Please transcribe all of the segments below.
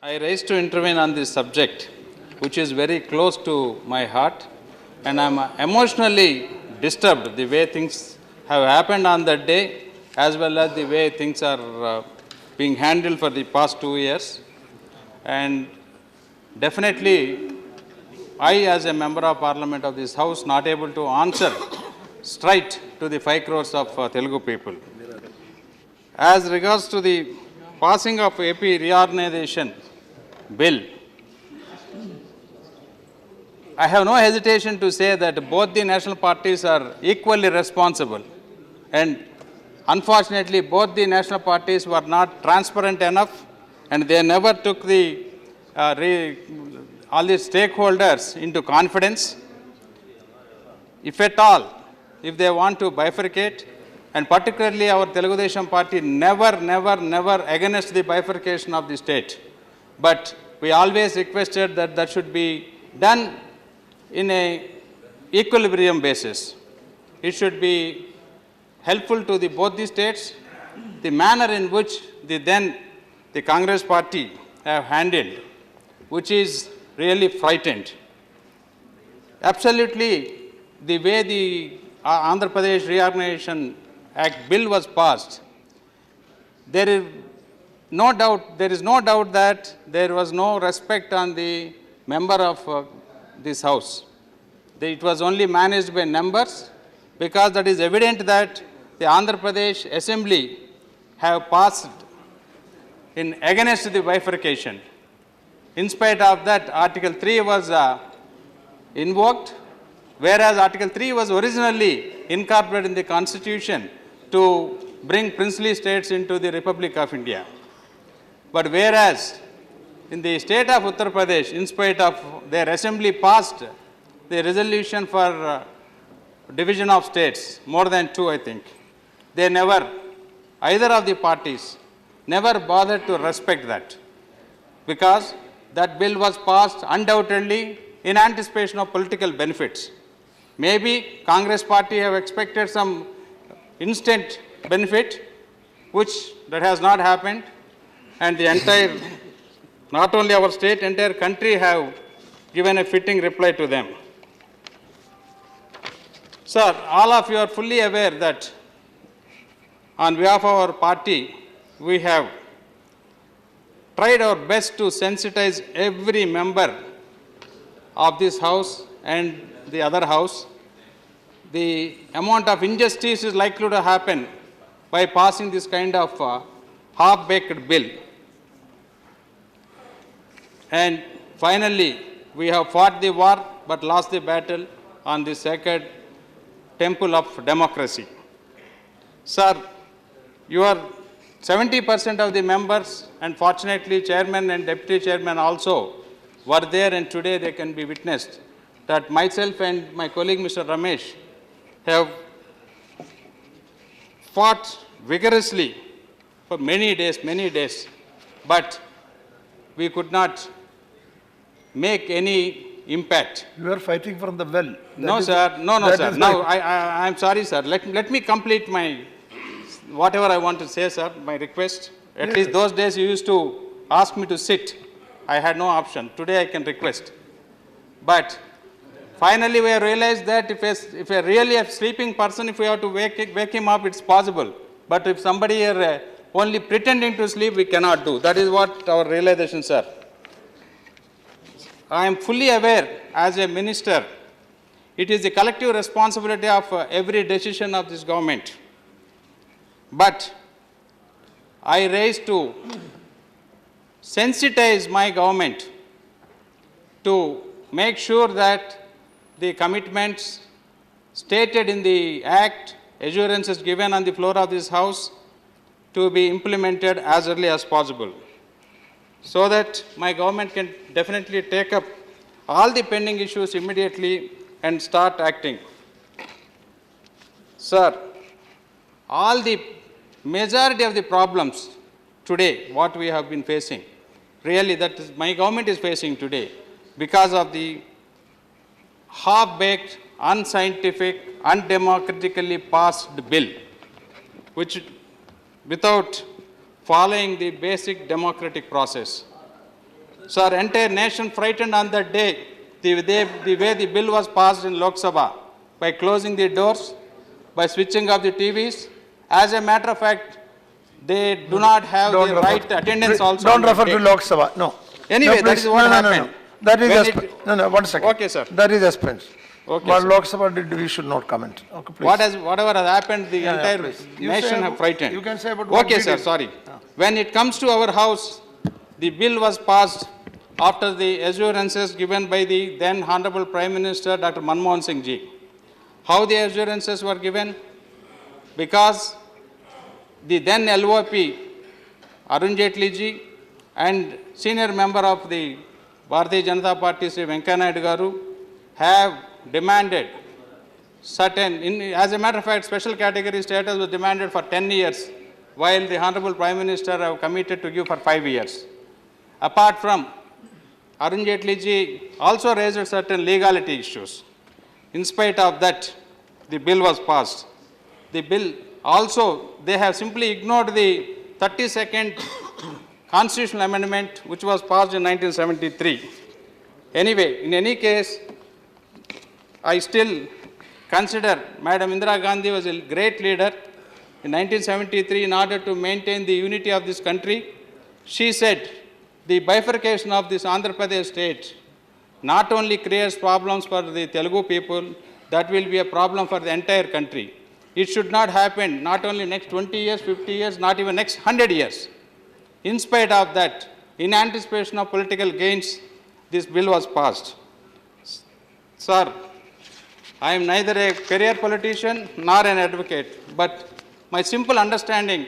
I raised to intervene on this subject, which is very close to my heart, and I'm emotionally disturbed the way things have happened on that day, as well as the way things are being handled for the past 2 years. And definitely, I, as a member of Parliament of this House, not able to answer straight to the 5 crores of Telugu people. As regards to the passing of AP Reorganization Bill, I have no hesitation to say that both the national parties are equally responsible. And unfortunately, both the national parties were not transparent enough, and they never took the all the stakeholders into confidence. If at all, if they want to bifurcate, and particularly our Telugu Desam party never against the bifurcation of the state. But we always requested that that should be done in a equilibrium basis. It should be helpful to both the states. The manner in which the Congress party have handled, which is really frightened. Absolutely, the way the Andhra Pradesh Reorganization Act bill was passed, there is no doubt that there was no respect on the member of this house. It was only managed by numbers, because that is evident that the Andhra Pradesh Assembly have passed in against the bifurcation. In spite of that, Article 3 was invoked, whereas Article 3 was originally incorporated in the Constitution to bring princely states into the Republic of India. But whereas in the state of Uttar Pradesh, in spite of their assembly passed the resolution for division of states, more than 2 I think, they never, either of the parties, never bothered to respect that, because that bill was passed undoubtedly in anticipation of political benefits. Maybe Congress party have expected some instant benefit, which that has not happened, and the entire, not only our state, entire country have given a fitting reply to them. Sir, all of you are fully aware that on behalf of our party, we have tried our best to sensitize every member of this house and the other house. The amount of injustice is likely to happen by passing this kind of half-baked bill. And finally, we have fought the war but lost the battle on the sacred temple of democracy. Sir, you are 70% of the members, and fortunately chairman and deputy chairman also were there, and today they can be witnessed, that myself and my colleague Mr. Ramesh have fought vigorously for many days, but we could not make any impact. You are fighting from the well. No, sir. No, sir. Now, I'm sorry, sir. Let me complete my, whatever I want to say, sir, my request. At least those days you used to ask me to sit. I had no option. Today I can request. But finally we have realized that if a really a sleeping person, if we have to wake him up, it's possible. But if somebody here only pretending to sleep, we cannot do. That is what our realization, sir. I am fully aware as a minister, it is the collective responsibility of every decision of this government. But I raised to sensitize my government to make sure that the commitments stated in the Act, assurances given on the floor of this House, to be implemented as early as possible, so that my government can definitely take up all the pending issues immediately and start acting. Sir, all the majority of the problems today, what we have been facing, really that is my government is facing today, because of the half-baked, unscientific, undemocratically passed bill, which without following the basic democratic process. Sir, entire nation frightened on that day, the way the bill was passed in Lok Sabha, by closing the doors, by switching off the TVs. As a matter of fact, they do not have the right attendance also. Don't refer to Lok Sabha, no. Anyway, no, that is what happened. That is 1 second. Okay, sir. That is expense. Okay, but sir. Lok Sabha did, we should not comment. Okay, please. Whatever has happened, the entire nation have frightened. You can say about okay, sir, sorry. When it comes to our house, the bill was passed after the assurances given by the then Honorable Prime Minister, Dr. Manmohan Singh ji. How the assurances were given? Because the then LOP, Arun Jaitley ji, and senior member of the Bharatiya Janata Party, Sri Venkaiah Naidu Garu, have demanded certain, as a matter of fact, special category status was demanded for 10 years, while the Honorable Prime Minister have committed to give for 5 years. Apart from, Arun Jaitley ji also raised certain legality issues. In spite of that, the bill was passed. The bill also, they have simply ignored the 32nd constitutional amendment which was passed in 1973. Anyway, in any case, I still consider Madam Indira Gandhi was a great leader. In 1973, in order to maintain the unity of this country, she said the bifurcation of this Andhra Pradesh state not only creates problems for the Telugu people, that will be a problem for the entire country. It should not happen not only next 20 years, 50 years, not even next 100 years. In spite of that, in anticipation of political gains, this bill was passed. Sir, I am neither a career politician nor an advocate, but my simple understanding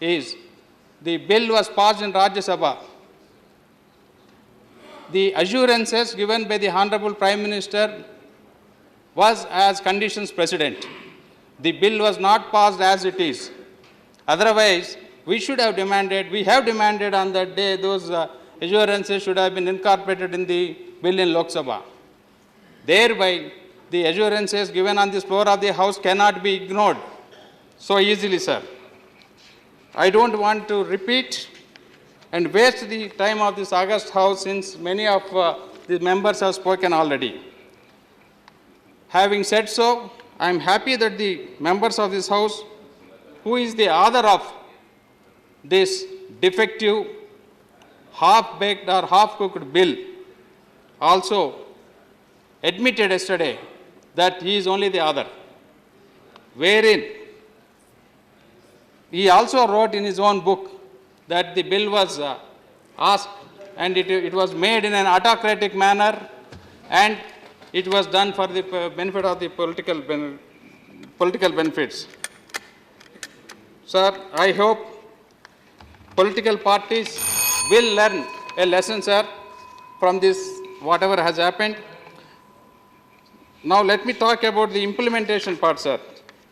is the bill was passed in Rajya Sabha. The assurances given by the Honorable Prime Minister was as conditions precedent. The bill was not passed as it is. Otherwise, we should have demanded, we have demanded on that day, those assurances should have been incorporated in the bill in Lok Sabha. Thereby, the assurances given on the floor of the House cannot be ignored so easily, sir. I don't want to repeat and waste the time of this August House since many of the members have spoken already. Having said so, I am happy that the members of this House, who is the author of this defective, half-baked or half-cooked bill, also admitted yesterday that he is only the author, wherein he also wrote in his own book that the bill was asked and it was made in an autocratic manner and it was done for the benefit of the political benefits. Sir, I hope political parties will learn a lesson, sir, from this, whatever has happened. Now let me talk about the implementation part, sir.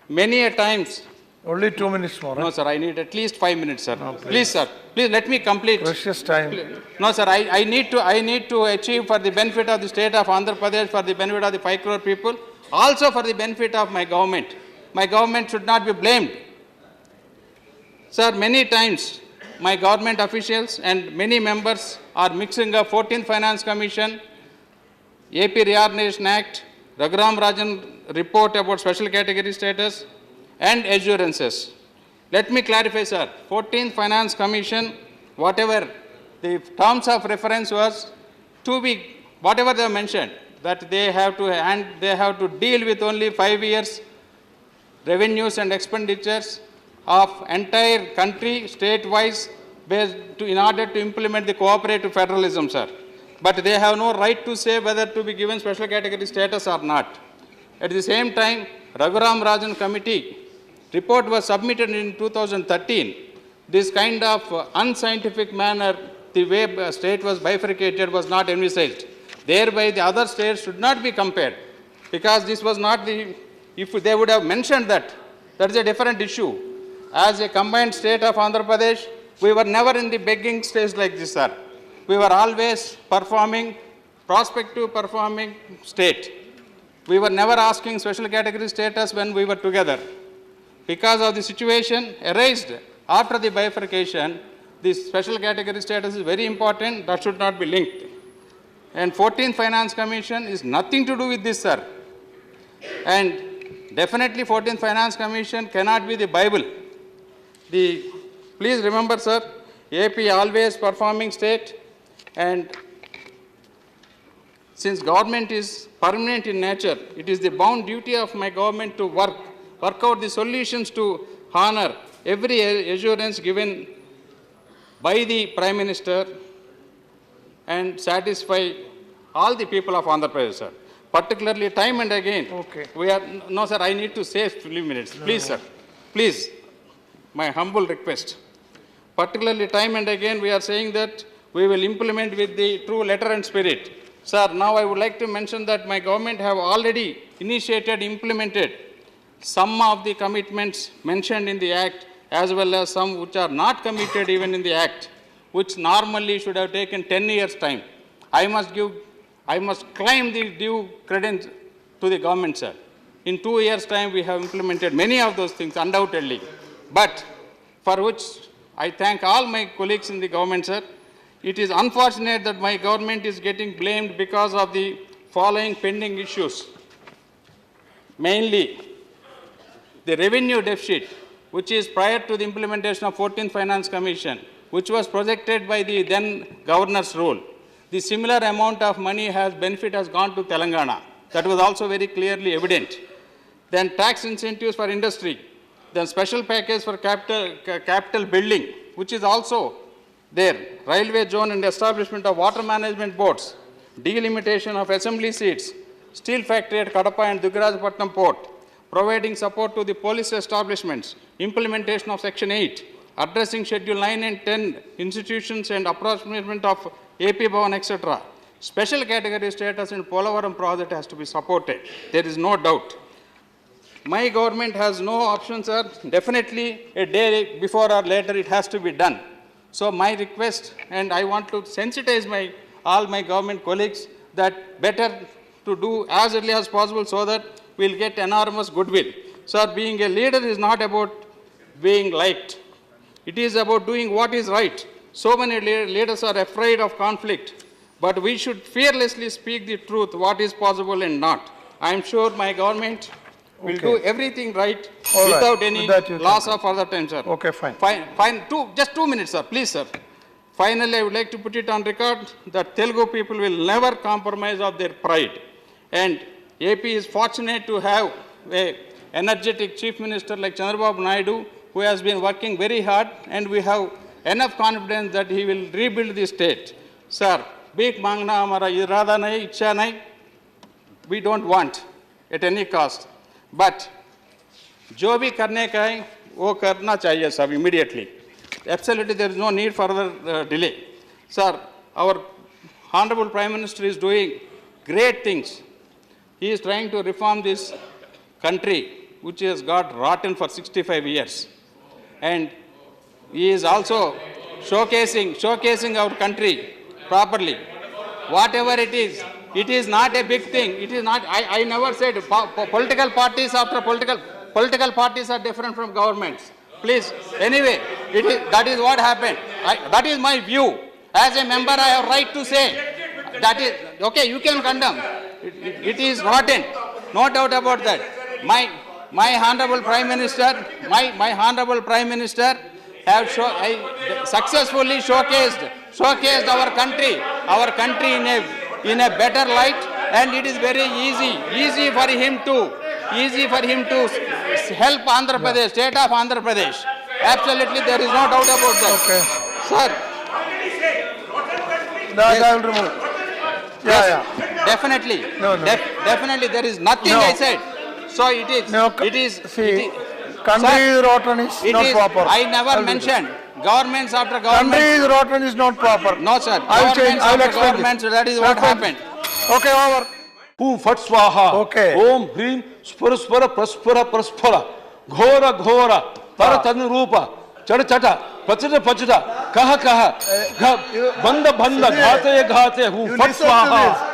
Many a times. Only 2 minutes more. No, sir, I need at least 5 minutes, sir. No, please, sir. Please let me complete. Precious time. No, sir, I need to achieve for the benefit of the state of Andhra Pradesh, for the benefit of the 5 crore people, also for the benefit of my government. My government should not be blamed. Sir, many times my government officials and many members are mixing up 14th Finance Commission, AP Reorganisation Act, Raghuram Rajan report about special category status, and assurances. Let me clarify, sir. 14th Finance Commission, whatever the terms of reference was to be, whatever they mentioned, that they have to deal with only 5 years revenues and expenditures of entire country, state-wise, in order to implement the cooperative federalism, sir. But they have no right to say whether to be given special category status or not. At the same time, Raghuram Rajan Committee report was submitted in 2013. This kind of unscientific manner, the way state was bifurcated was not envisaged. Thereby, the other states should not be compared, because this was not the, if they would have mentioned that, that is a different issue. As a combined state of Andhra Pradesh, we were never in the begging stage like this, sir. We were always performing, prospective performing state. We were never asking special category status when we were together. Because of the situation arised after the bifurcation, this special category status is very important. That should not be linked. And 14th Finance Commission is nothing to do with this, sir. And definitely 14th Finance Commission cannot be the Bible. Please remember, sir, AP always performing state, and since government is permanent in nature, it is the bound duty of my government to work out the solutions to honor every assurance given by the Prime Minister and satisfy all the people of Andhra Pradesh, sir. Particularly time and again. Okay. No, sir, I need to say a few minutes. Please, sir. Please, my humble request. Particularly time and again we are saying that we will implement with the true letter and spirit. Sir, now I would like to mention that my government have already initiated, implemented some of the commitments mentioned in the Act, as well as some which are not committed even in the Act, which normally should have taken 10 years' time. I must claim the due credence to the government, sir. In 2 years' time, we have implemented many of those things, undoubtedly. But for which I thank all my colleagues in the government, sir. It is unfortunate that my government is getting blamed because of the following pending issues. Mainly, the revenue deficit, which is prior to the implementation of 14th Finance Commission, which was projected by the then governor's rule. The similar amount of money benefit has gone to Telangana. That was also very clearly evident. Then tax incentives for industry. Then special package for capital building, which is also there. Railway zone and establishment of water management boards. Delimitation of assembly seats. Steel factory at Kadapa and Duggirajapatnam port. Providing support to the police establishments. Implementation of Section 8. Addressing Schedule 9 and 10 institutions and approximation of AP Bhavan, etc. Special category status in Polavaram project has to be supported. There is no doubt. My government has no option, sir. Definitely a day before or later it has to be done. So my request, and I want to sensitize all my government colleagues that better to do as early as possible so that we'll get enormous goodwill. Sir, being a leader is not about being liked. It is about doing what is right. So many leaders are afraid of conflict, but we should fearlessly speak the truth, what is possible and not. I am sure my government will do everything right without any loss of further time, sir. Okay, fine. Just 2 minutes, sir. Please, sir. Finally, I would like to put it on record that Telugu people will never compromise of their pride. And AP is fortunate to have an energetic Chief Minister like Chandrababu Naidu, who has been working very hard, and we have enough confidence that he will rebuild the state. Sir, bhik mangna hamara irada nahi, ichha nahi, we don't want at any cost. But jo bhi karne ka hai, wo karna chahiye sab immediately. Absolutely, there is no need for further delay. Sir, our Honorable Prime Minister is doing great things. He is trying to reform this country, which has got rotten for 65 years. And he is also showcasing our country properly. Whatever it is not a big thing. It is not, I never said political parties political parties are different from governments. Please, anyway, that is what happened. That is my view. As a member, I have right to say. That is, okay, you can condemn. It is rotten. No doubt about that. My Honorable Prime Minister, my Honorable Prime Minister have successfully showcased our country in a better light, and it is very easy for him to help Andhra Pradesh, state of Andhra Pradesh. Absolutely, there is no doubt about that. Okay. Sir. I will remove. Definitely. Definitely, there is nothing I said. So it is. Country rotten is not proper. I never mentioned governments after governments. Country rotten is not proper. No, sir. I will explain. Governments, that is what happened. Okay, over. Hum Fat Swaha. Okay. Om Hrim Spura Praspura. Ghora Ghora. Taratanu Rupa. Chata Chata. Pachata. Kaha. Banda Ghate. Hum Fat Swaha.